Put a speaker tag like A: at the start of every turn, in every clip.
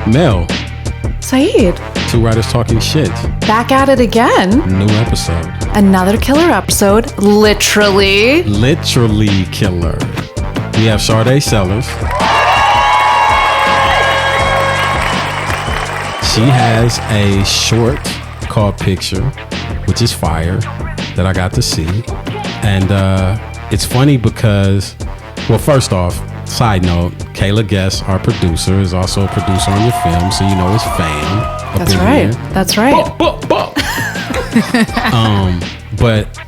A: Mel.
B: Saeed.
A: Two writers talking shit.
B: Back at it again.
A: New episode.
B: Another killer episode. Literally
A: killer. We have Sadé Sellers. She has a short called Picture, which is fire, that I got to see. And it's funny because, well, first off, side note, Kayla Guess, our producer, is also a producer on your film, so you know his fame.
B: That's right. That's right.
A: But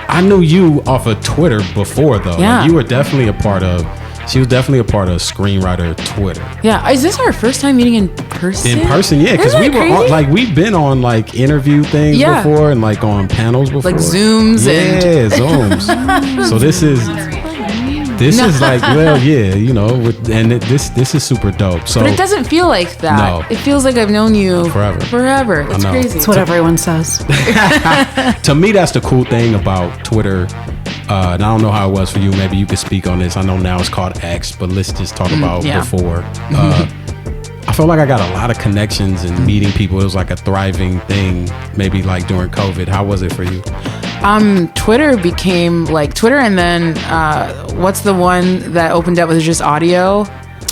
A: I knew you off of Twitter before, though.
C: Yeah.
A: Like, you were definitely a part of. She was definitely a part of Screenwriter Twitter.
C: Yeah, is this our first time meeting in person?
A: In person, yeah, because we were on, like, we've been on like interview things before and like on panels before,
C: like Zooms
A: Zooms. So this is like, well, yeah, you know, this is super dope. So,
C: but it doesn't feel like that.
A: No.
C: It feels like I've known you forever. It's crazy.
B: That's what everyone says.
A: To me, that's the cool thing about Twitter. And I don't know how it was for you. Maybe you could speak on this. I know now it's called X, but let's just talk about before. I feel like I got a lot of connections and meeting people. It was like a thriving thing, maybe like during COVID. How was it for you?
C: Twitter became like Twitter, and then what's the one that opened up with just audio?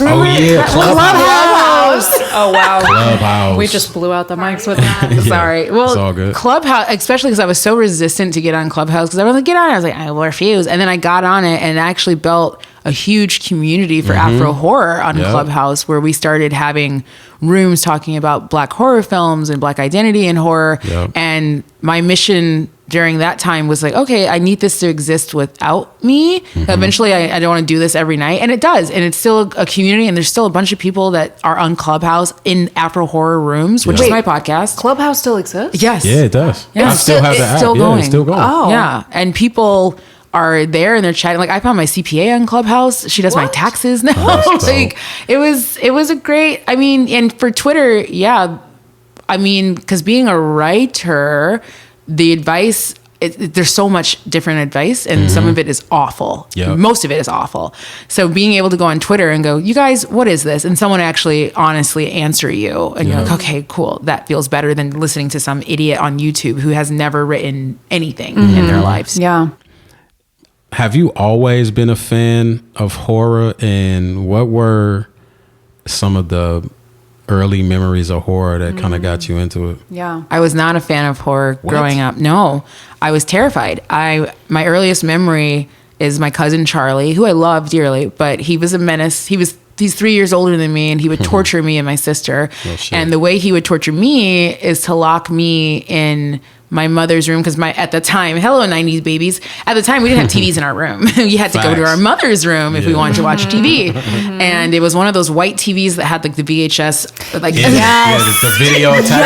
A: Oh yeah,
B: Clubhouse.
C: Oh wow,
A: Clubhouse.
B: We just blew out the mics with that.
A: Yeah,
C: sorry. Well,
A: it's all good.
C: Clubhouse, especially because I was so resistant to get on Clubhouse, because I was like, get on it. I was like, I will refuse. And then I got on it and actually built a huge community for Afro horror on Clubhouse, where we started having rooms talking about Black horror films and Black identity in horror. And my mission during that time was like, okay, I need this to exist without me. Eventually, I don't want to do this every night. And it does. And it's still a community. And there's still a bunch of people that are on Clubhouse in Afro horror rooms, which is my podcast.
B: Clubhouse still exists?
C: Yes.
A: Yeah, it does.
C: Yeah.
A: I still have the app.
C: Still going.
A: It's still going.
B: Oh.
C: Yeah. And people are there and they're chatting. Like, I found my CPA on Clubhouse. She does my taxes now. Like, it was a great, I mean, and for Twitter, yeah. I mean, because being a writer, the advice, there's so much different advice, and some of it is awful. Most of it is awful. So being able to go on Twitter and go, you guys, what is this? And someone actually honestly answer you, and you're like, okay, cool. That feels better than listening to some idiot on YouTube who has never written anything in their lives.
B: Yeah.
A: Have you always been a fan of horror, and what were some of the early memories of horror that kind of got you into it?
B: Yeah.
C: I was not a fan of horror growing up. No, I was terrified. My earliest memory is my cousin Charlie, who I love dearly, but he was a menace. He's 3 years older than me, and he would torture me and my sister. And the way he would torture me is to lock me in my mother's room, because at the time, hello 90s babies, at the time we didn't have TVs in our room. You had to go to our mother's room if we wanted to watch TV. And it was one of those white TVs that had like the VHS, like
A: the video attached, the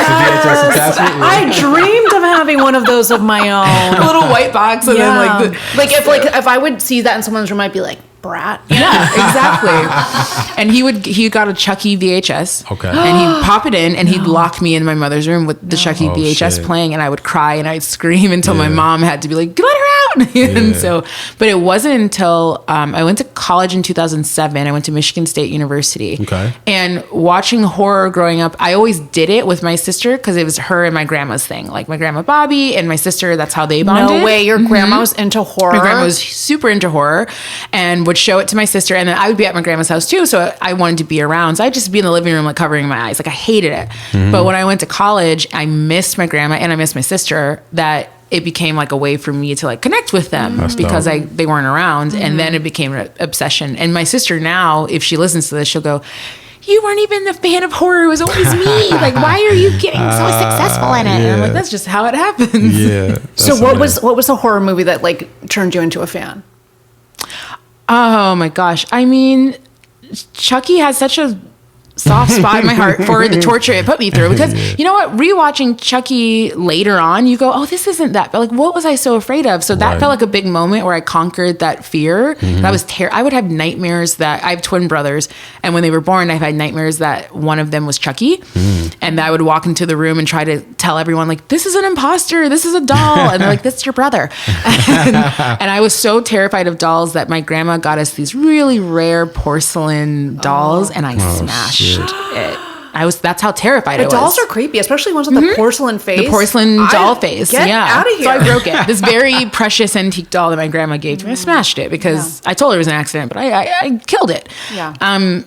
A: VHS attachment.
B: I dreamed of having one of those of my own.
C: a little white box, and then
B: if I would see that in someone's room, I'd be like, brat.
C: Yeah, exactly. And he got a Chucky VHS.
A: Okay.
C: And he'd pop it in, and he'd lock me in my mother's room with the Chucky VHS playing, and I would cry and I'd scream until my mom had to be like, let her out. And so, but it wasn't until I went to college in 2007. I went to Michigan State University.
A: Okay.
C: And watching horror growing up, I always did it with my sister, because it was her and my grandma's thing. Like my grandma Bobby and my sister, that's how they bonded.
B: No way, your grandma was into horror?
C: My grandma was super into horror and would show it to my sister, and then I would be at my grandma's house too, so I wanted to be around. So I'd just be in the living room like covering my eyes. Like I hated it. But when I went to college, I missed my grandma and I missed my sister, that it became like a way for me to like connect with them because they weren't around. And then it became an obsession. And my sister now, if she listens to this, she'll go, you weren't even a fan of horror. It was always me. Like, why are you getting so successful in it? And I'm like, that's just how it happens.
A: Yeah.
B: So what was the horror movie that like turned you into a fan?
C: Oh my gosh. I mean, Chucky has such a soft spot in my heart for the torture it put me through, because you know what, rewatching Chucky later on, you go, oh, this isn't that, but like, what was I so afraid of? So that felt like a big moment where I conquered that fear. That was I would have nightmares that I have twin brothers, and when they were born, I've had nightmares that one of them was Chucky, and I would walk into the room and try to tell everyone like, this is an imposter, this is a doll, and they're like, that's your brother. And I was so terrified of dolls that my grandma got us these really rare porcelain dolls, and I smashed it. That's how terrified I was.
B: Dolls are creepy, especially ones with the porcelain face.
C: The porcelain doll face.
B: Get out of here.
C: So I broke it. This very precious antique doll that my grandma gave to me. I smashed it because I told her it was an accident, but I killed it.
B: Yeah.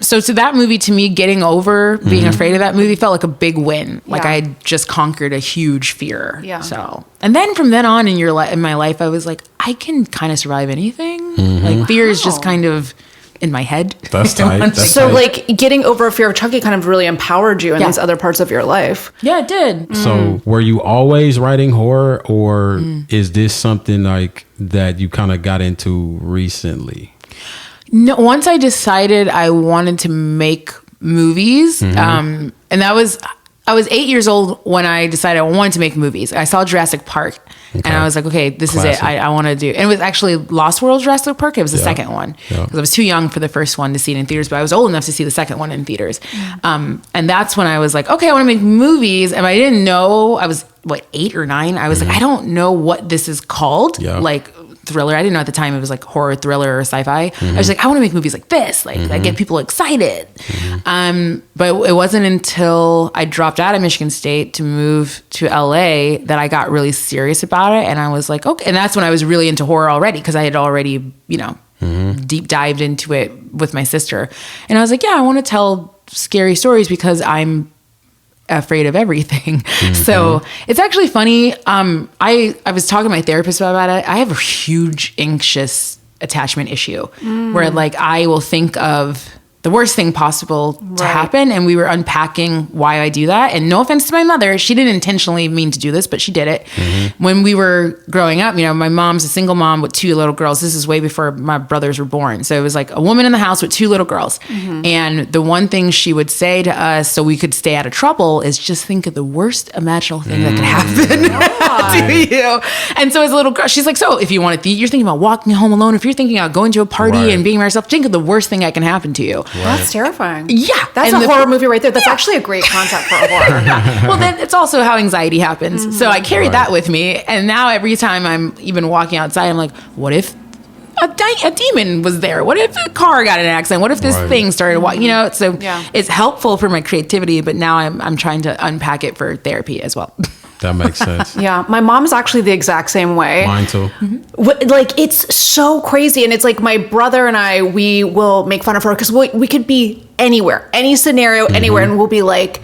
C: So that movie, to me, getting over being afraid of that movie felt like a big win. Like I had just conquered a huge fear.
B: Yeah.
C: So, and then from then on in my life, I was like, I can kind of survive anything. Like fear is just kind of in my head.
A: That's tight.
B: So like getting over a fear of Chucky kind of really empowered you in these other parts of your life.
C: Yeah, it did.
A: So were you always writing horror, or is this something like that you kind of got into recently?
C: No, once I decided I wanted to make movies, and I was 8 years old when I decided I wanted to make movies. I saw Jurassic Park, and I was like, okay, this is it. I want to do. And it was actually Lost World Jurassic Park. It was the second one because I was too young for the first one to see it in theaters, but I was old enough to see the second one in theaters. And that's when I was like, okay, I want to make movies. And I didn't know, I was 8 or 9. I was like, I don't know what this is called. Like thriller. I didn't know at the time it was like horror, thriller, or sci-fi. I was like, I want to make movies like this, like that get people excited. But it wasn't until I dropped out of Michigan State to move to LA that I got really serious about it. And I was like, okay. And that's when I was really into horror already, because I had already, deep dived into it with my sister. And I was like, yeah, I want to tell scary stories because I'm afraid of everything. So it's actually funny. I was talking to my therapist about it. I have a huge anxious attachment issue where like I will think of the worst thing possible to happen. And we were unpacking why I do that. And no offense to my mother, she didn't intentionally mean to do this, but she did it. When we were growing up, my mom's a single mom with 2 little girls. This is way before my brothers were born. So it was like a woman in the house with 2 little girls. And the one thing she would say to us so we could stay out of trouble is just think of the worst imaginable thing that could happen to you. And so as a little girl, she's like, so if you want to you're thinking about walking home alone, if you're thinking about going to a party and being by yourself, think of the worst thing that can happen to you.
B: That's terrifying.
C: Yeah.
B: That's a horror movie right there. That's actually a great concept for a horror.
C: Well, then it's also how anxiety happens. So I carried that with me. And now every time I'm even walking outside, I'm like, what if a demon was there? What if a car got in an accident? What if this thing started walking? So it's helpful for my creativity, but now I'm trying to unpack it for therapy as well.
A: That makes sense.
B: Yeah, my mom's actually the exact same way.
A: Mine too.
B: Like it's so crazy, and it's like my brother and I, we will make fun of her because we could be anywhere, any scenario, anywhere, and we'll be like,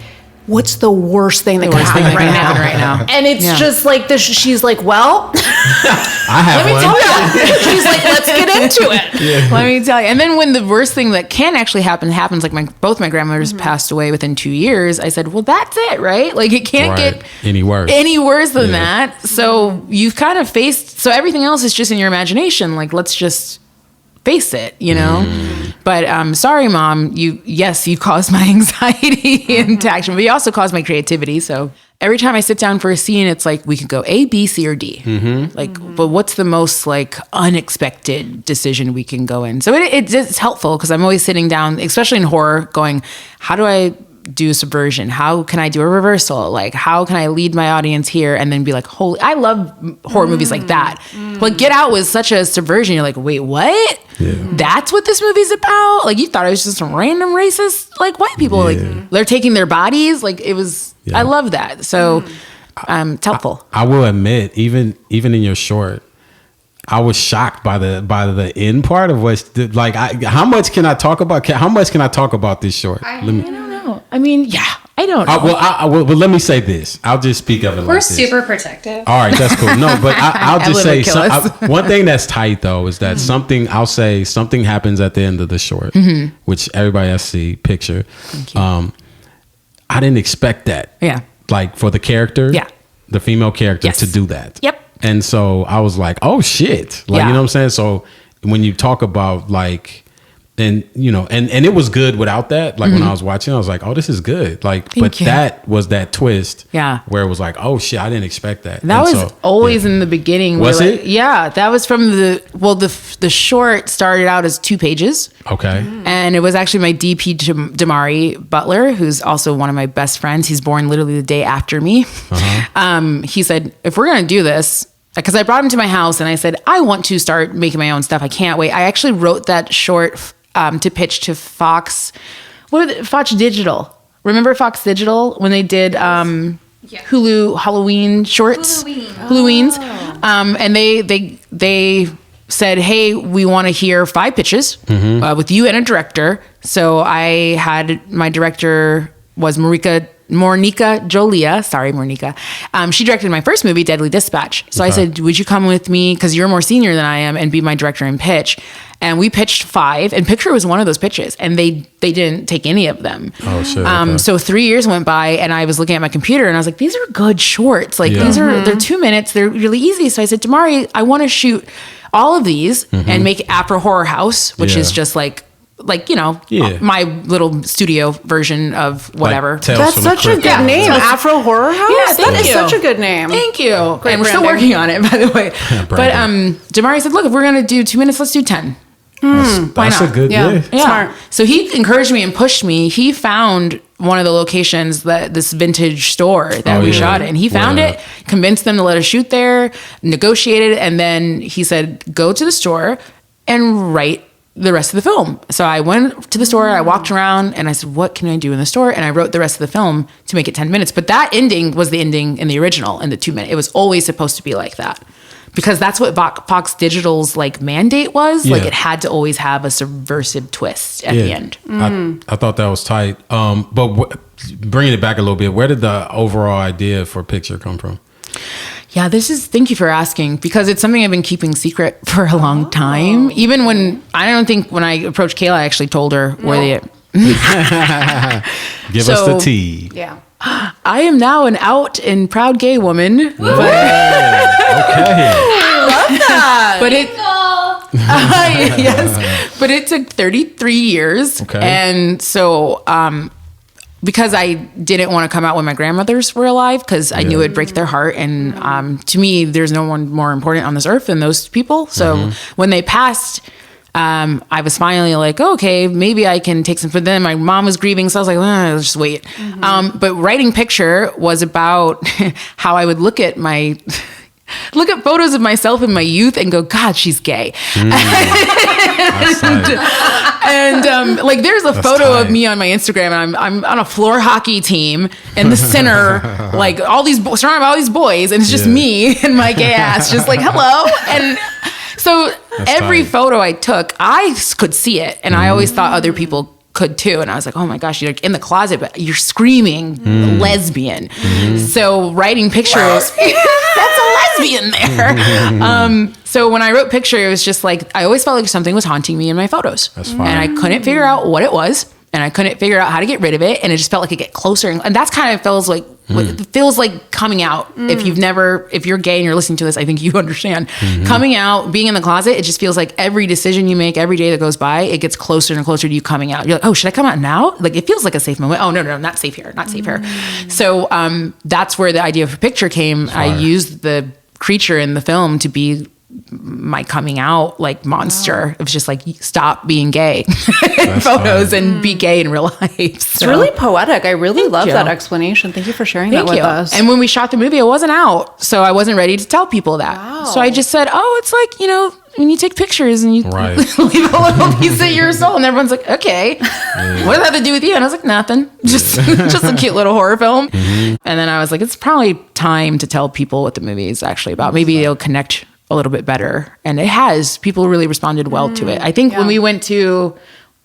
B: what's the worst thing that can happen right now? And it's just like this. She's like, well,
A: I have
B: let me tell you. She's like, let's get into it.
C: Let me tell you. And then when the worst thing that can actually happens, like both my grandmothers passed away within 2 years, I said, well, that's it, right? Like it can't get
A: any worse
C: than that. So you've kind of faced, so everything else is just in your imagination. Like, let's just face it, But sorry, Mom, you caused my anxiety and action, but you also caused my creativity. So every time I sit down for a scene, it's like we could go A, B, C, or D. But what's the most like unexpected decision we can go in? So it's helpful because I'm always sitting down, especially in horror, going, how do I do subversion? How can I do a reversal? Like, how can I lead my audience here and then be like, holy, I love horror movies like that. Like Get Out was such a subversion. You're like, wait, what? That's what this movie's about? Like, you thought it was just some random racist, like white people, like they're taking their bodies. Like it was, I love that. So it's helpful.
A: I will admit, even in your short, I was shocked by the end part of what's like. How much can I talk about? How much can I talk about this short?
C: I don't know. I mean, I don't know.
A: Well, let me say this. I'll just speak of it.
D: We're super protective.
A: All right, that's cool. No, but I'll just say one thing that's tight though is that something happens at the end of the short, which everybody has to see. Picture. I didn't expect that.
C: Yeah.
A: Like for the character. Yeah. The female character to do that.
C: Yep.
A: And so I was like, oh shit. Like, you know what I'm saying? So when you talk about like, and and it was good without that. Like when I was watching, I was like, oh, this is good. Like, that was that twist. Yeah. Where it was like, oh shit, I didn't expect that.
C: That was always in the beginning.
A: Was it?
C: Yeah. That was from the short started out as 2 pages.
A: Okay.
C: And it was actually my DP Damari Butler, who's also one of my best friends. He's born literally the day after me. He said, if we're going to do this, because I brought him to my house and I said, I want to start making my own stuff. I can't wait. I actually wrote that short to pitch to Fox Digital. Remember Fox Digital when they did Hulu Halloween shorts? Halloweens. And they said, hey, we want to hear 5 pitches with you and a director. So I had, my director was Monica Jolia. Sorry, Monica. She directed my first movie, Deadly Dispatch. So I said, would you come with me, because you're more senior than I am, and be my director and pitch? And we pitched 5, and Picture was one of those pitches, and they didn't take any of them.
A: Oh, shit. Okay.
C: So 3 years went by, and I was looking at my computer, and I was like, these are good shorts. Like, these are, they're 2 minutes. They're really easy. So I said, Damari, I want to shoot all of these and make Afro Horror House, which is just like, you know, my little studio version of whatever.
A: Like
B: That's such a good name, Afro Horror House.
C: Yeah,
B: that is such a good name.
C: Thank you.
B: Great
C: and we're still
B: branding.
C: working on it, by the way. But Damari said, look, if we're going to do 2 minutes, let's do 10.
A: That's a good,
B: Yeah. Smart.
C: So he encouraged me and pushed me. He found one of the locations, this vintage store that we shot in. He found it, convinced them to let us shoot there, negotiated, and then he said, go to the store and write the rest of the film. So I went to the store, I walked around, and I said, what can I do in the store? And I wrote the rest of the film to make it 10 minutes. But that ending was the ending in the original, in the 2 minute. It was always supposed to be like that. Because that's what Fox Digital's like mandate was. Like, it had to always have a subversive twist at the end.
A: I thought that was tight. But bringing it back a little bit, where did the overall idea for Picture come from?
C: Yeah, thank you for asking, because it's something I've been keeping secret for a long time. Even when I approached Kayla, I actually told her where
A: Give us the tea.
B: Yeah.
C: I am now an out and proud gay woman.
A: Okay.
B: Love that.
C: But but it took 33 years.
A: Okay.
C: And so, because I didn't want to come out when my grandmothers were alive, because I knew it'd break their heart. And to me, there's no one more important on this earth than those people. So when they passed, I was finally like, okay, maybe I can take some. But then my mom was grieving, so I was like, let's just wait. But writing Picture was about how I would look at photos of myself in my youth and go, God, she's gay. And like, there's a photo of me on my Instagram, and I'm on a floor hockey team in the center, like surrounded by all these boys, and it's just me and my gay ass, just like, hello. And so every photo I took, I could see it, and I always thought other people could too. And I was like, oh my gosh, you're like in the closet, but you're screaming lesbian. So writing Picture, that's a lesbian there. So when I wrote Picture, it was just like, I always felt like something was haunting me in my photos.
A: That's fine.
C: And I couldn't figure out what it was. And I couldn't figure out how to get rid of it. And it just felt like it get closer. And that's kind of feels like, it feels like coming out. If you're gay and you're listening to this, I think you understand. Coming out, being in the closet, it just feels like every decision you make, every day that goes by, it gets closer and closer to you coming out. You're like, oh, should I come out now? Like, it feels like a safe moment. Oh, no, not safe here, not safe here. So that's where the idea for Picture came. I used the creature in the film to be my coming out like monster. It was just like, stop being gay in photos and be gay in real life.
B: It's really poetic. I really love that explanation. Thank you for sharing that with us.
C: And when we shot the movie, I wasn't out, so I wasn't ready to tell people that.
B: Wow.
C: So I just said, oh, it's like, you know, when you take pictures and you leave a little piece of your soul, and everyone's like, okay, what does that have to do with you? And I was like, nothing, just a cute little horror film. And then I was like, it's probably time to tell people what the movie is actually about. Maybe it'll connect a little bit better. And it has. People really responded well to it. I think when we went to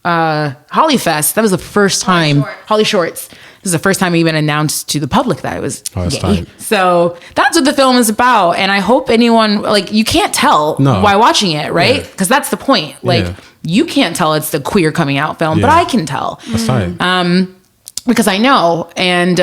C: Hollyfest, that was the first time, Holly Shorts, this is the first time we even announced to the public that it was gay.
A: Tight.
C: So that's what the film is about. And I hope anyone, like, you can't tell by watching it, right? Because that's the point. Like, you can't tell it's the queer coming out film, but I can tell.
A: That's tight.
C: Because I know, and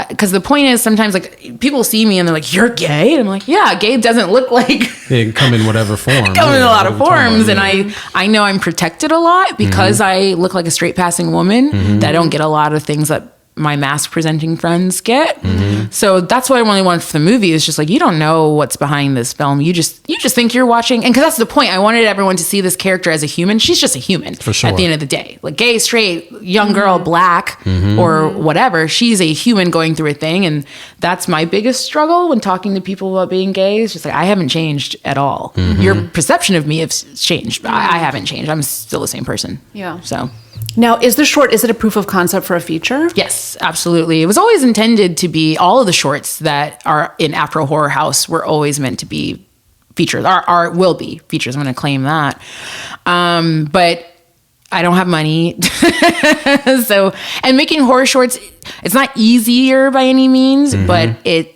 C: because the point is, sometimes like people see me and they're like, "You're gay," and I'm like, "Yeah, gay doesn't look like."
A: It can come in whatever form.
C: Come in a lot of forms, and I know I'm protected a lot because I look like a straight passing woman. That I don't get a lot of things that my mask presenting friends get. So that's what I really wanted for the movie, is just like, you don't know what's behind this film. You just think you're watching. And because that's the point. I wanted everyone to see this character as a human. She's just a human
A: for sure.
C: At the end of the day. Like, gay, straight, young girl, black, or whatever. She's a human going through a thing. And that's my biggest struggle when talking to people about being gay. It's just like, I haven't changed at all. Your perception of me has changed, but I haven't changed. I'm still the same person.
B: Yeah.
C: So
B: Now, is it a proof of concept for a feature?
C: Yes, absolutely. It was always intended to be, all of the shorts that are in Afro Horror House were always meant to be features, will be features. I'm going to claim that. But I don't have money. And making horror shorts, it's not easier by any means, but it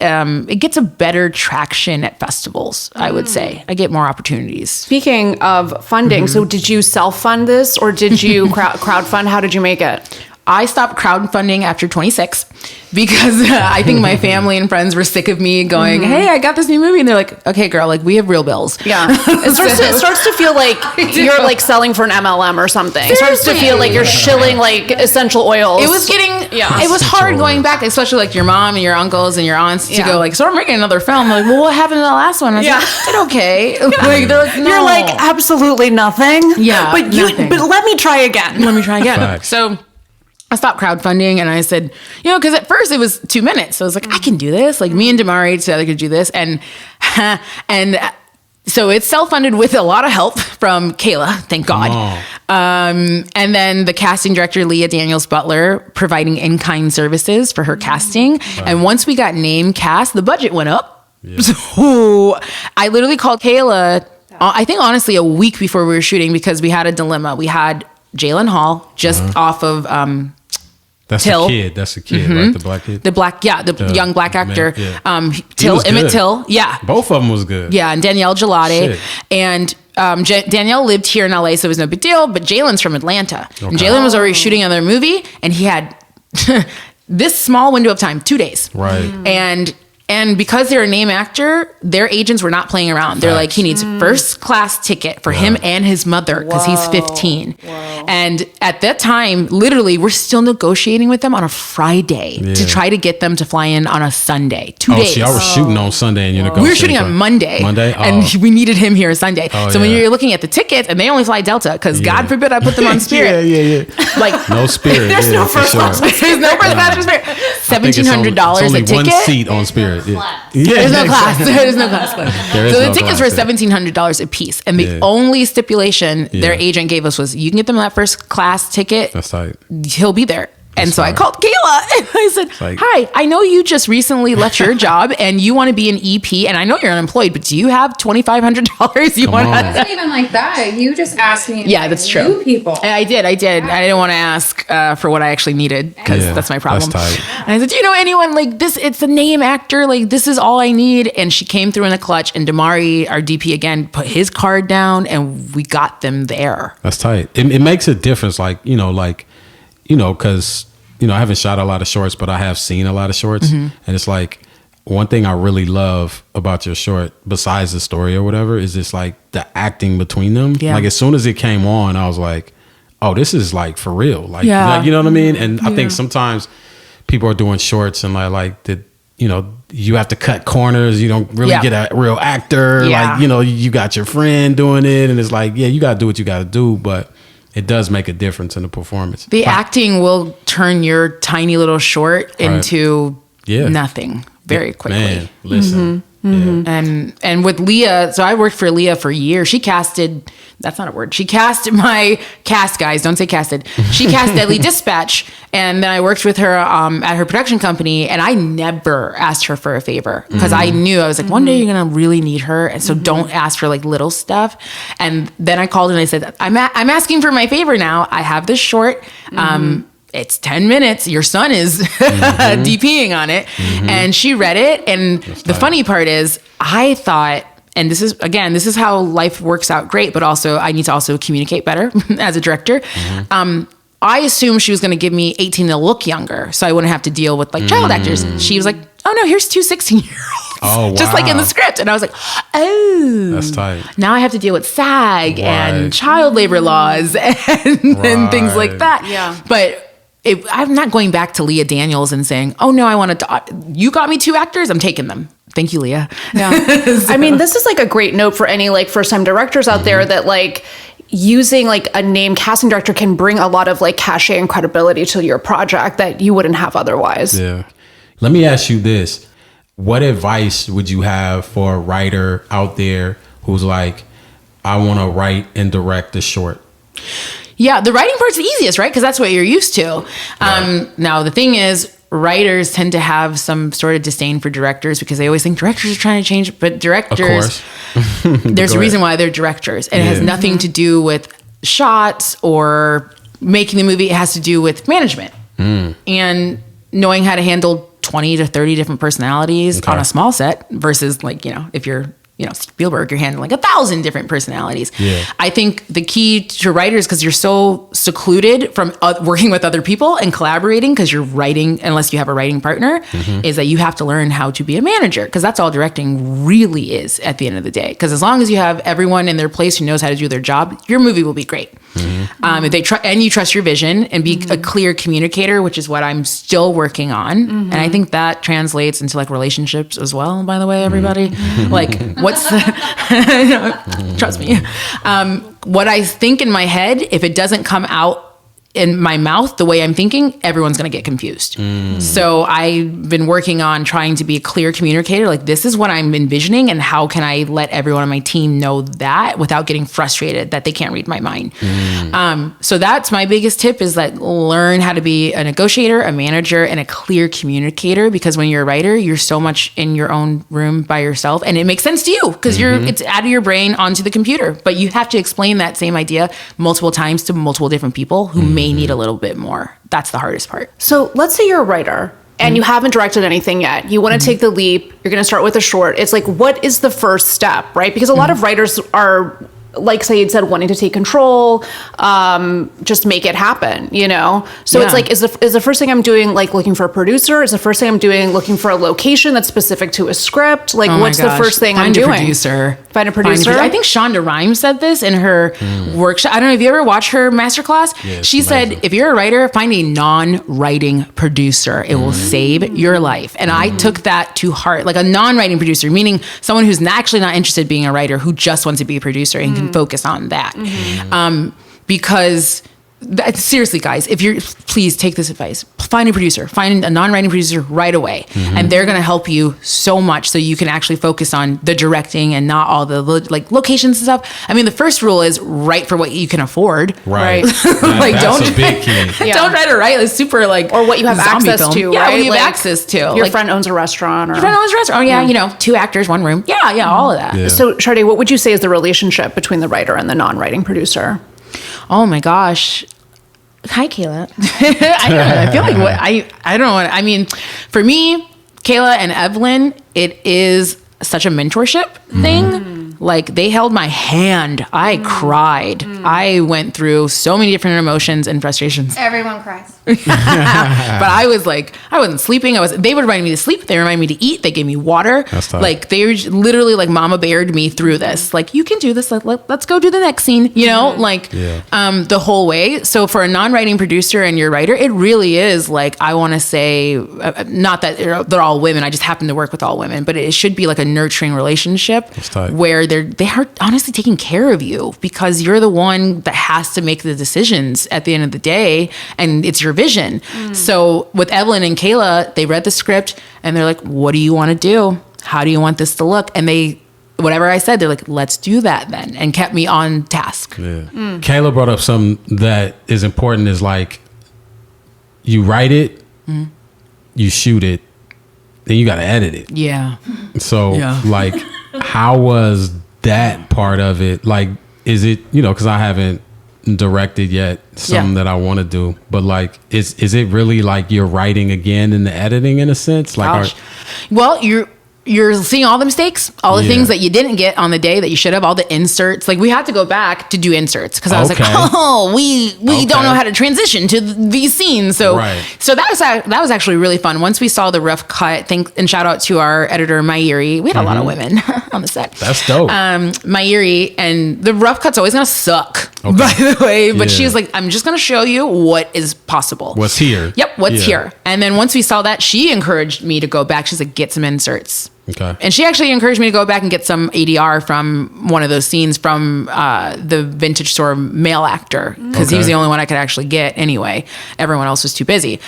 C: gets a better traction at festivals, I would say. I get more opportunities.
B: Speaking of funding, so did you self-fund this or did you crowdfund? How did you make it?
C: I stopped crowdfunding after 26 because I think my family and friends were sick of me going, hey, I got this new movie. And they're like, okay, girl, like we have real bills.
B: Yeah. It starts to feel like you're like selling for an MLM or something. Seriously. It starts to feel like you're shilling like essential oils.
C: It was it was hard going back, especially like your mom and your uncles and your aunts to go like, so I'm making another film. I'm like, well, what happened to the last one? I was like, did okay. Like, they're like, no.
B: You're like, absolutely nothing.
C: Yeah.
B: But let me try again. So I stopped crowdfunding and I said, because at first it was 2 minutes. So I was like, I can do this. Like me and Damari together could do this. And so it's self-funded with a lot of help from Kayla, thank God. And then the casting director, Leah Daniels Butler, providing in-kind services for her casting. Right. And once we got name cast, the budget went up. Yeah. So I literally called Kayla, I think honestly a week before we were shooting because we had a dilemma. We had Jalen Hall just off of
A: That's
C: Till.
A: the kid. That's the kid, right? The black kid.
C: The young black actor.
A: Man, yeah.
C: Till, Emmett Till. Yeah.
A: Both of them was good.
C: Yeah, and Danielle Gelade.
A: Shit.
C: And Danielle lived here in LA, so it was no big deal, but Jalen's from Atlanta. Okay. And Jalen was already shooting another movie, and he had this small window of time, 2 days.
A: Right.
C: And because they're a name actor, their agents were not playing around. They're like, he needs first class ticket for him and his mother because he's 15. Whoa. And at that time, literally, we're still negotiating with them on a Friday to try to get them to fly in on a Sunday. 2 days.
A: See, I was shooting on Sunday and you're negotiating.
C: We were shooting on Monday. And we needed him here Sunday. So when you're looking at the tickets, and they only fly Delta because God forbid I put them on Spirit. Like
A: no Spirit.
B: There's no first class.
C: There's no first class Spirit. $1,700 a ticket.
A: One seat on Spirit.
C: There's no class. There's no class. So the tickets were $1,700 a piece, and the only stipulation their agent gave us was, you can get them that first class ticket.
A: That's tight.
C: He'll be there. And so I called Kayla and I said, hi, I know you just recently left your job and you want to be an EP, and I know you're unemployed, but do you have $2,500 you want to?
D: It wasn't even like that. You just asked me.
C: Yeah, that's true.
D: New people.
C: I did. I didn't want to ask for what I actually needed because that's my problem.
A: That's tight.
C: And I said, do you know anyone like this? It's a name actor. Like, this is all I need. And she came through in the clutch, and Damari, our DP, again, put his card down and we got them there.
A: That's tight. It makes a difference. Because I haven't shot a lot of shorts, but I have seen a lot of shorts. And it's like, one thing I really love about your short, besides the story or whatever, is just like the acting between them. Yeah. Like as soon as it came on, I was like, oh, this is like for real. Like you know what I mean? And I think sometimes people are doing shorts and you have to cut corners. You don't really get a real actor. Yeah. Like, you got your friend doing it, and it's like, you got to do what you got to do. But it does make a difference in the performance.
C: The acting will turn your tiny little short into nothing very quickly.
A: Man, listen.
C: And with Leah, so I worked for Leah for a year. She casted, that's not a word. She cast my cast, guys. Don't say casted. She cast Deadly Dispatch. And then I worked with her at her production company. And I never asked her for a favor because I knew, I was like, one day you're going to really need her. And so don't ask for like little stuff. And then I called and I said, I'm asking for my favor now. I have this short. It's 10 minutes. Your son is DPing on it. And she read it. And the funny part is, I thought, and this is how life works out great, but also I need to also communicate better as a director. I assumed she was going to give me 18 to look younger, so I wouldn't have to deal with like child actors. She was like, oh no, here's two 16-year-olds.
A: Oh, wow.
C: Just like in the script. And I was like, oh.
A: That's tight.
C: Now I have to deal with SAG and child labor laws and things like that. Yeah. But I'm not going back to Leah Daniels and saying, oh no, I want to, you got me two actors, I'm taking them. Thank you, Leah.
B: Yeah. I mean, this is like a great note for any like first time directors out there that like using like a name casting director can bring a lot of like cachet and credibility to your project that you wouldn't have otherwise.
A: Yeah. Let me ask you this. What advice would you have for a writer out there who's like, I want to write and direct a short?
C: Yeah, the writing part's the easiest, right? Because that's what you're used to. Now, the thing is, writers tend to have some sort of disdain for directors because they always think directors are trying to change. But directors, there's a reason why they're directors. And it has nothing to do with shots or making the movie. It has to do with management and knowing how to handle 20 to 30 different personalities on a small set versus like, if you're, Spielberg, you're handling 1,000 different personalities. Yeah. I think the key to writers, because you're so secluded from working with other people and collaborating, because you're writing, unless you have a writing partner, is that you have to learn how to be a manager, because that's all directing really is at the end of the day. Because as long as you have everyone in their place who knows how to do their job, your movie will be great. If they and you trust your vision and be a clear communicator, which is what I'm still working on. And I think that translates into like relationships as well, by the way, everybody. Like, what's the, trust me. What I think in my head, if it doesn't come out in my mouth the way I'm thinking, everyone's going to get confused. So I've been working on trying to be a clear communicator. Like, this is what I'm envisioning, and how can I let everyone on my team know that without getting frustrated that they can't read my mind. So that's my biggest tip, is that learn how to be a negotiator, a manager, and a clear communicator, because when you're a writer, you're so much in your own room by yourself, and it makes sense to you because it's out of your brain onto the computer, but you have to explain that same idea multiple times to multiple different people who may need a little bit more. That's the hardest part.
B: So let's say you're a writer and you haven't directed anything yet. You want to take the leap. You're going to start with a short. It's like, what is the first step, right? Because a lot of writers are, like Sade said, wanting to take control, just make it happen, So it's like, is the first thing I'm doing like looking for a producer? Is the first thing I'm doing looking for a location that's specific to a script? Like, what's the first thing I'm doing? Find a producer.
C: I think Shonda Rhimes said this in her workshop. I don't know if you ever watched her masterclass. Yeah, she said, if you're a writer, find a non-writing producer. It will save your life. And I took that to heart. Like, a non-writing producer, meaning someone who's actually not interested in being a writer, who just wants to be a producer and can focus on that. Because seriously, guys, please take this advice. Find a producer, find a non-writing producer right away. And they're going to help you so much, so you can actually focus on the directing and not all the locations and stuff. I mean, the first rule is write for what you can afford. Right. Like,
A: that's a big key.
C: Don't try to write like super or what you have access to. Yeah, what you have access to.
B: Your friend owns a restaurant.
C: Your friend owns a restaurant. Oh, 2 actors, 1 room. Yeah, all of that.
A: Yeah.
B: So, Sade, what would you say is the relationship between the writer and the non-writing producer?
C: Oh my gosh. Hi, Kayla. I don't know. I feel like I don't know what, I mean, for me, Kayla and Evelyn, it is such a mentorship thing. Like, they held my hand. I cried. I went through so many different emotions and frustrations.
D: Everyone cries.
C: But I was like, I wasn't sleeping. They would remind me to sleep. They reminded me to eat. They gave me water. Like, they literally like mama beared me through this. Like, you can do this. Let's go do the next scene, the whole way. So for a non-writing producer and your writer, it really is like, I want to say, not that they're all women. I just happen to work with all women, but it should be like a nurturing relationship where they are honestly taking care of you, because you're the one that has to make the decisions at the end of the day, and it's your vision. So with Evelyn and Kayla, they read the script and they're like, what do you want to do? How do you want this to look? And whatever I said, they're like, let's do that then, and kept me on task.
A: Kayla brought up something that is important, is like, you write it, you shoot it, then you got to edit it.
C: Yeah.
A: So like, how was that part of it? Like, is it, because I haven't directed yet, something that I want to do, but like, is it really like you're writing again in the editing in a sense? Like,
C: well, you're seeing all the mistakes, all the things that you didn't get on the day that you should have, all the inserts. Like, we had to go back to do inserts because I was like, we don't know how to transition to these scenes. So that was actually really fun. Once we saw the rough cut, and shout out to our editor, Mayuri. We had a lot of women on the set.
A: That's dope.
C: Mayuri, and the rough cut's always going to suck, by the way. But she's like, I'm just going to show you what is possible.
A: What's here.
C: Yep, what's here. And then once we saw that, she encouraged me to go back. She's like, get some inserts.
A: Okay.
C: And she actually encouraged me to go back and get some ADR from one of those scenes from the vintage store male actor, because he was the only one I could actually get anyway. Everyone else was too busy.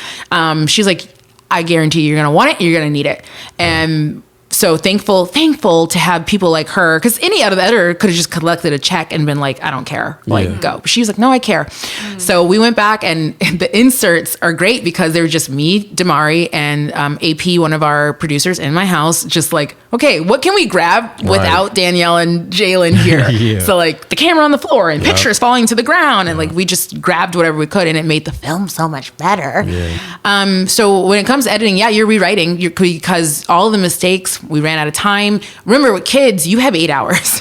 C: She's like, I guarantee you're going to want it. You're going to need it. And So thankful to have people like her, because any other editor could have just collected a check and been like, I don't care, like go. But she was like, no, I care. So we went back, and the inserts are great because they were just me, Damari, and AP, one of our producers in my house, just like, okay, what can we grab without Danielle and Jalen here? So like the camera on the floor and pictures falling to the ground, and like we just grabbed whatever we could, and it made the film so much better. So when it comes to editing, you're rewriting because all of the mistakes, we ran out of time. Remember, with kids, you have 8 hours.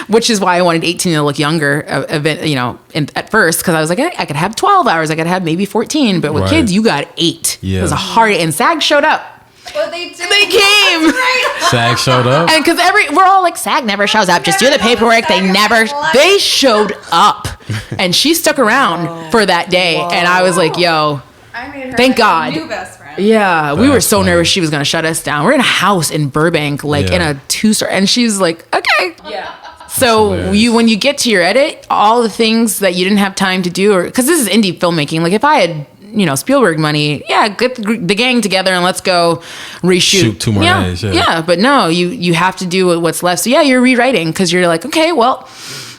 C: Which is why I wanted 18 to look younger, at first, because I was like, I could have 12 hours, I could have maybe 14, but with kids, you got 8. It was a hard, and SAG showed up.
D: Well, they did.
C: They came.
D: Right.
A: SAG showed up.
C: And because we're all like, SAG never shows up. Just do the paperwork. They showed up. And she stuck around for that day. And I was like, yo,
D: I made her
C: thank God.
D: New best friend.
C: Yeah, we were so nervous she was going to shut us down. We're in a house in Burbank, like in a 2-star. And she's like, okay.
D: Yeah.
C: So when you get to your edit, all the things that you didn't have time to do, or because this is indie filmmaking, like if I had Spielberg money, get the gang together and let's go reshoot.
A: Shoot 2 more days.
C: But no, you have to do what's left. So you're rewriting because you're like, okay, well,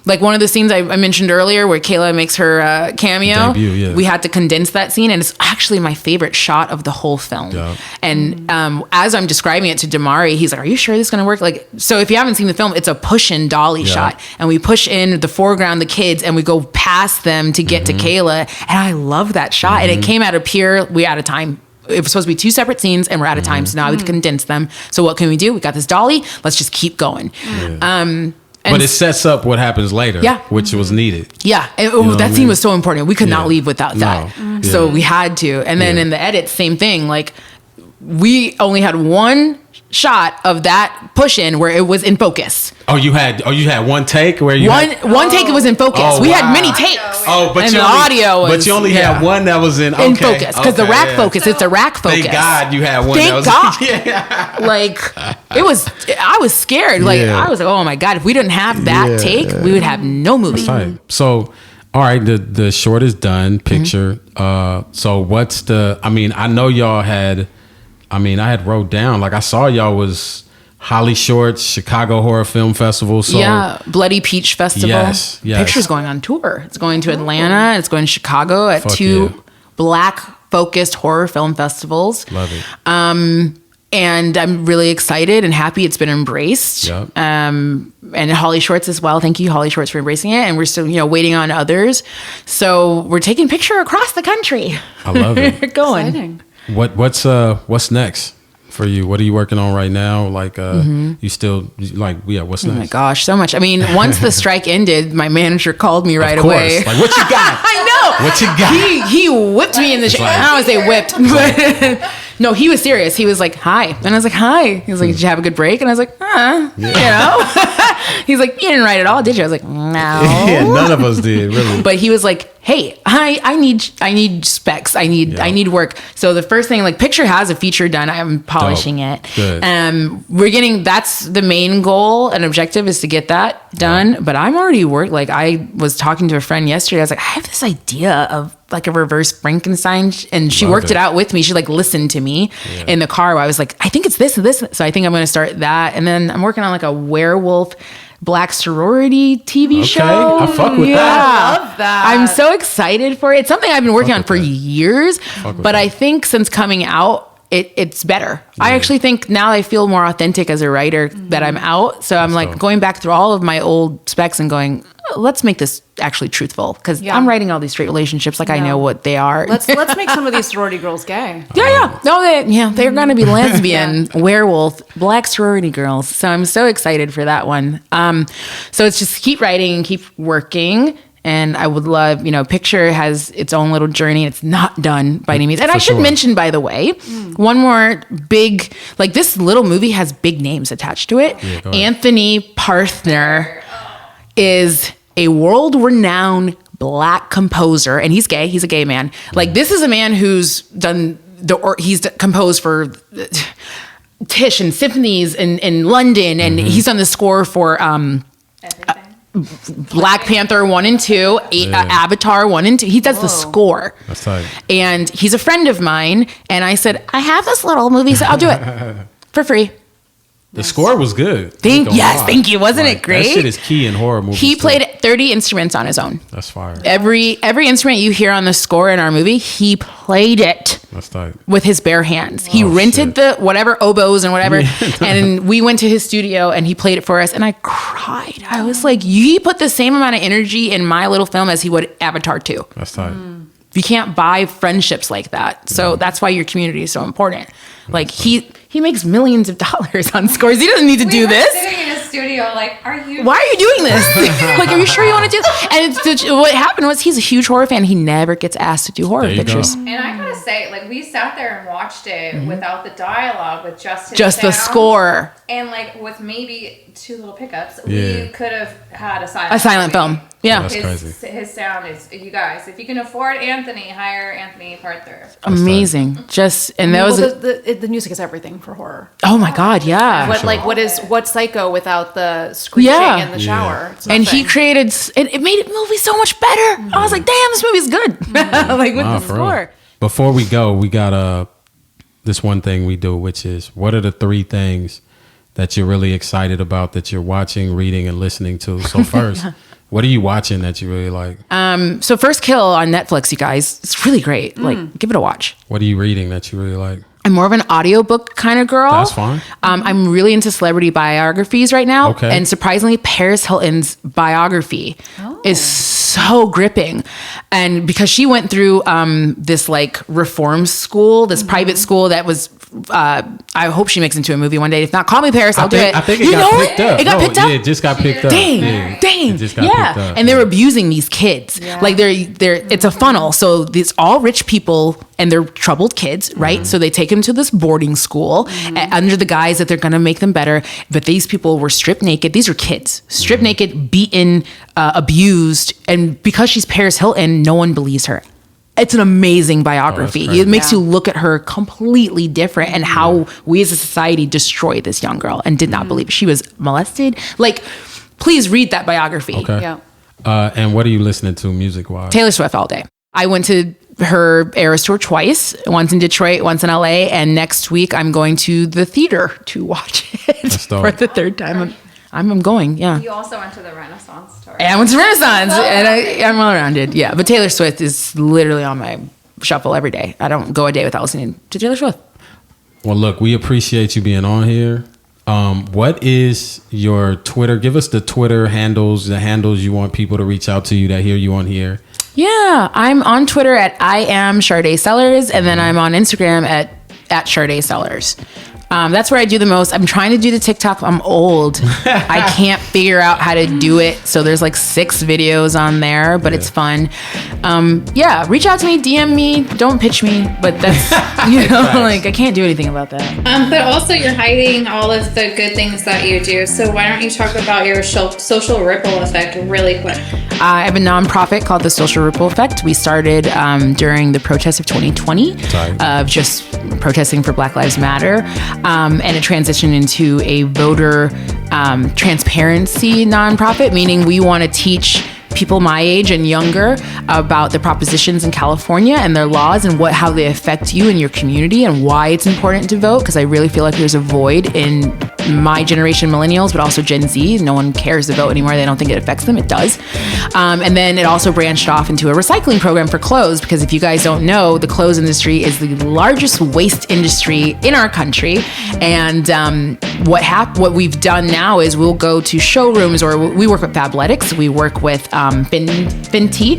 C: like one of the scenes I mentioned earlier where Kayla makes her cameo,
A: debut,
C: we had to condense that scene, and it's actually my favorite shot of the whole film. And as I'm describing it to Damari, he's like, are you sure this is going to work? Like, so if you haven't seen the film, it's a push-in dolly shot, and we push in the foreground, the kids, and we go past them to get to Kayla, and I love that shot. And it came out of we're out of time. It was supposed to be 2 separate scenes, and we're out of time, so now I would condense them. So what can we do? We got this dolly, let's just keep going.
A: But it sets up what happens later, which was needed.
C: That scene was so important. We could not leave without that. So we had to. And then in the edit, same thing. Like, we only had one shot of that push in where it was in focus.
A: You had one take where you
C: one take it was in focus. We had many takes.
A: But you only had one that was in
C: focus, because the rack focus, it's a rack focus.
A: Thank God you had one.
C: Thank God. Like, I was scared. Like, I was like, oh my God, if we didn't have that take, we would have no movie.
A: So, all right, the short is done. Picture. So what's I know y'all had. I had wrote down, like I saw y'all was Holly Shorts, Chicago Horror Film Festival. So
C: Bloody Peach Festival. Yes. Picture's going on tour. It's going to Atlanta. It's going to Chicago at 2 Black-focused horror film festivals.
A: Love it.
C: And I'm really excited and happy it's been embraced. And Holly Shorts as well. Thank you, Holly Shorts, for embracing it. And we're still, waiting on others. So we're taking picture across the country.
A: I love it.
C: We're going.
B: Exciting.
A: What's next for you? What are you working on right now? Like, you still what's next?
C: Oh my gosh, so much. Once the strike ended, my manager called me right away.
A: Like, what you got?
C: I know.
A: What you got?
C: He whipped me in the chair. I don't want to say whipped, but no, he was serious. He was like, hi. And I was like, hi. He was like, did you have a good break? And I was like, He's like, you didn't write it all, did you? I was like, no.
A: None of us did, really.
C: But he was like, hey, I need specs. I need work. So the first thing, like, picture has a feature done. I'm polishing it.
A: Good.
C: That's the main goal and objective, is to get that done. But I'm already like, I was talking to a friend yesterday. I was like, I have this idea of like a reverse Frankenstein, and she worked it out with me. She like listened to me in the car where I was like, I think it's this and this. So I think I'm going to start that. And then I'm working on like a werewolf Black sorority TV show.
A: I fuck with that.
B: I love that.
C: I'm so excited for it. It's something I've been working on for years, but I think since coming out, it's better. Yeah. I actually think now I feel more authentic as a writer that I'm out. So I'm like going back through all of my old specs and going, let's make this actually truthful, because I'm writing all these straight relationships like I know what they are.
B: Let's make some of these sorority girls gay.
C: No, they're going to be lesbian, werewolf, Black sorority girls. So I'm so excited for that one. So it's just keep writing and keep working. And I would love, Picture has its own little journey. It's not done by any means. And I should mention, by the way, one more big, like, this little movie has big names attached to it. Yeah, Anthony Parthner is a world-renowned Black composer, and he's gay. He's a gay man. Like, this is a man who's done he's composed for Tisch and symphonies in London, and he's done the score for Black Panther 1 and 2, Avatar 1 and 2. He does the score.
A: That's tight.
C: And he's a friend of mine. And I said, I have this little movie, so I'll do it for free.
A: The score was good.
C: Thank you. Wasn't it great?
A: That shit is key in horror movies.
C: He played 30 instruments on his own.
A: That's fire.
C: Every instrument you hear on the score in our movie, he played it.
A: That's tight.
C: With his bare hands. He rented the whatever oboes and whatever, and we went to his studio and he played it for us, and I cried. I was like, he put the same amount of energy in my little film as he would Avatar 2.
A: That's tight.
C: You can't buy friendships like that. So that's why your community is so important. Like he makes millions of dollars on scores. He doesn't need to do this.
D: Sitting in a studio, like, why are you
C: doing this? Like, are you sure you want to do this? And what happened was he's a huge horror fan. He never gets asked to do horror pictures.
D: And I gotta say, like, we sat there and watched it without the dialogue, with just
C: the score.
D: And like with maybe 2 little pickups, we could have had a
C: silent film. Yeah,
A: that's crazy.
D: His sound is, you guys, if you can afford Anthony, hire Anthony Parther.
C: Amazing.
B: The music is everything for horror.
C: Oh my God, yeah.
B: What's Psycho without the screeching in the shower?
C: And he created, and it made the movie so much better. I was like, damn, this movie's good. Like with the score.
A: Before we go, we got this one thing we do, which is, what are the 3 things that you're really excited about that you're watching, reading, and listening to? So first, what are you watching that you really like?
C: So First Kill on Netflix, you guys. It's really great. Like, give it a watch.
A: What are you reading that you really like?
C: I'm more of an audiobook kind of girl.
A: That's fine.
C: I'm really into celebrity biographies right now. Okay. And surprisingly, Paris Hilton's biography is so gripping. And because she went through this like reform school, this private school that was, I hope she makes into a movie one day. If not, call me Paris, I'll do it.
A: I think it got picked up.
C: It got picked up?
A: Yeah, it just got picked up.
C: Dang.
A: It just got picked up.
C: And they're abusing these kids. Yeah. Like it's a funnel. So these all rich people and they're troubled kids, right? So they take them to this boarding school under the guise that they're going to make them better. But these people were stripped naked. These are kids, stripped naked, beaten, abused. And because she's Paris Hilton, no one believes her. It's an amazing biography. It makes you look at her completely different and how we as a society destroyed this young girl and did not believe she was molested. Like, please read that biography.
A: Okay. Yeah. And what are you listening to music-wise?
C: Taylor Swift all day. I went to her Eras tour twice, once in Detroit, once in LA, and next week I'm going to the theater to watch it for the 3rd time. I'm going, yeah.
D: You also went to the Renaissance tour.
C: And I went to Renaissance, and I'm all rounded, yeah. But Taylor Swift is literally on my shuffle every day. I don't go a day without listening to Taylor Swift.
A: Well, look, we appreciate you being on here. What is your Twitter? Give us the Twitter handles, the handles you want people to reach out to you that hear you on here.
C: Yeah, I'm on Twitter at I am Sadé Sellers, and then I'm on Instagram at Sadé Sellers. That's where I do the most. I'm trying to do the TikTok. I'm old. I can't figure out how to do it. So there's like 6 videos on there, but it's fun. Reach out to me, DM me. Don't pitch me, but that's, like I can't do anything about that.
D: But also you're hiding all of the good things that you do. So why don't you talk about your social ripple effect really quick?
C: I have a nonprofit called the Social Ripple Effect. We started during the protests of 2020 of just protesting for Black Lives Matter. And it transitioned into a voter transparency nonprofit, meaning we want to teach people my age and younger about the propositions in California and their laws and how they affect you and your community and why it's important to vote. Because I really feel like there's a void in my generation, millennials, but also Gen Z. No one cares to vote anymore. They don't think it affects them. It does. And then it also branched off into a recycling program for clothes, because if you guys don't know, the clothes industry is the largest waste industry in our country. And what we've done now is we'll go to showrooms, or we work with Fabletics. We work with Fenty,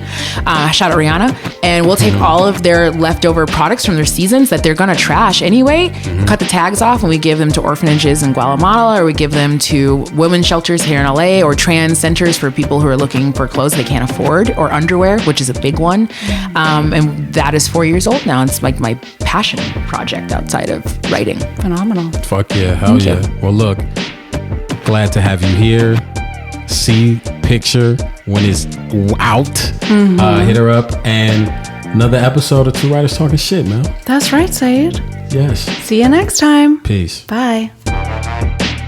C: shout out Rihanna, and we'll take all of their leftover products from their seasons that they're gonna trash anyway, cut the tags off, and we give them to orphanages in Guatemala, or we give them to women's shelters here in LA, or trans centers for people who are looking for clothes they can't afford, or underwear, which is a big one. And that is 4 years old now. It's like my passion project outside of writing.
B: Phenomenal.
A: Fuck yeah, hell yeah. Well, look, glad to have you here. See picture when it's out. Hit her up, and another episode of 2 Writers Talking Shit, man.
B: That's right, Said.
A: Yes.
B: See you next time.
A: Peace.
B: Bye.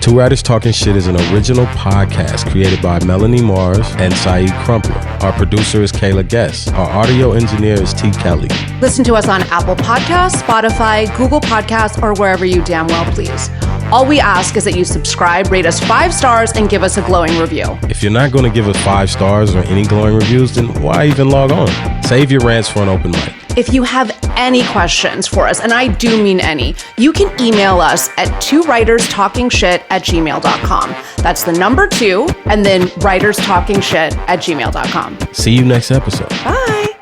A: 2 Writers Talking Shit is an original podcast created by Melanie Mars and Saeed Crumpler. Our producer is Kayla Guess. Our audio engineer is T. Kelly.
B: Listen to us on Apple Podcasts, Spotify, Google Podcasts, or wherever you damn well please. All we ask is that you subscribe, rate us 5 stars, and give us a glowing review.
A: If you're not going to give us 5 stars or any glowing reviews, then why even log on? Save your rants for an open mic.
B: If you have any questions for us, and I do mean any, you can email us at 2writerstalkingshit@gmail.com. That's the number 2, and then writerstalkingshit@gmail.com.
A: See you next episode.
B: Bye.